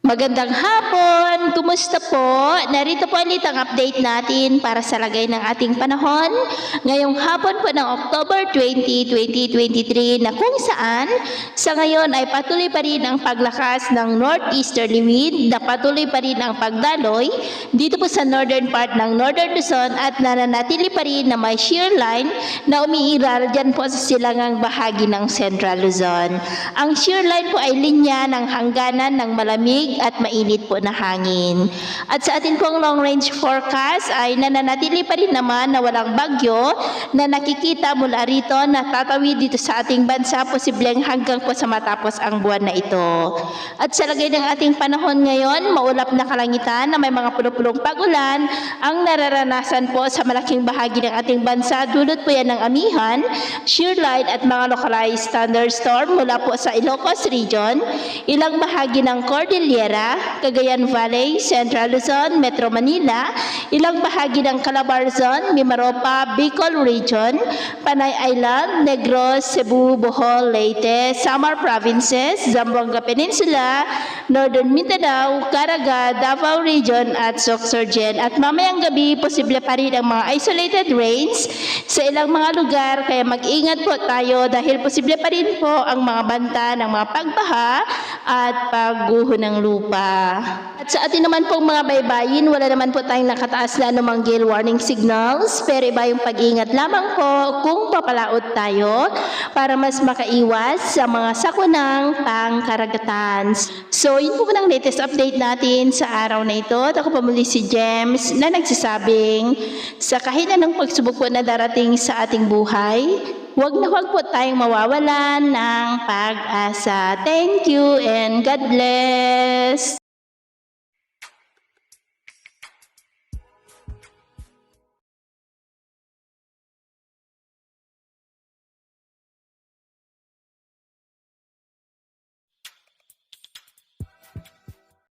Magandang hapon! Kumusta po? Narito po ulit ang update natin para sa lagay ng ating panahon ngayong hapon po ng October 20, 2023 na kung saan sa ngayon ay patuloy pa rin ang paglakas ng northeasterly wind na patuloy pa rin ang pagdaloy dito po sa northern part ng Northern Luzon at nananatili pa rin na may shear line na umiiral dyan po sa silangang bahagi ng Central Luzon. Ang shear line po ay linya ng hangganan ng malamig at mainit po na hangin. At sa atin pong long range forecast ay nananatili pa rin naman na walang bagyo na nakikita mula rito na tatawid dito sa ating bansa posibleng hanggang po sa matapos ang buwan na ito. At sa lagay ng ating panahon ngayon, maulap na kalangitan na may mga pulong-pulong pag-ulan ang nararanasan po sa malaking bahagi ng ating bansa. Dulot po yan ng amihan, shear line at mga localized thunderstorm mula po sa Ilocos Region, ilang bahagi ng Cordillera, Cagayan Valley, Central Luzon, Metro Manila, ilang bahagi ng Calabar Zone, Mimaropa, Bicol Region, Panay Island, Negros, Cebu, Bohol, Leyte, Samar Provinces, Zamboanga Peninsula, Northern Mindanao, Caraga, Davao Region at Sorsogon. At mamayang gabi, posible pa rin ang mga isolated rains sa ilang mga lugar, kaya mag-ingat po tayo dahil posible pa rin po ang mga banta ng mga pagbaha at pagguho ng lupa. At sa atin naman pong mga baybayin, wala naman po tayong nakataas na anumang gale warning signals, pero iba yung pag-ingat lamang po kung papalaot tayo para mas makaiwas sa mga sakunang pangkaragatan. So, yun po ang latest update natin sa araw na ito. At ako pa muli si James na nagsasabing sa kahinan ng pagsubok po na darating sa ating buhay, huwag na huwag po tayong mawawalan ng pag-asa. Thank you and God bless!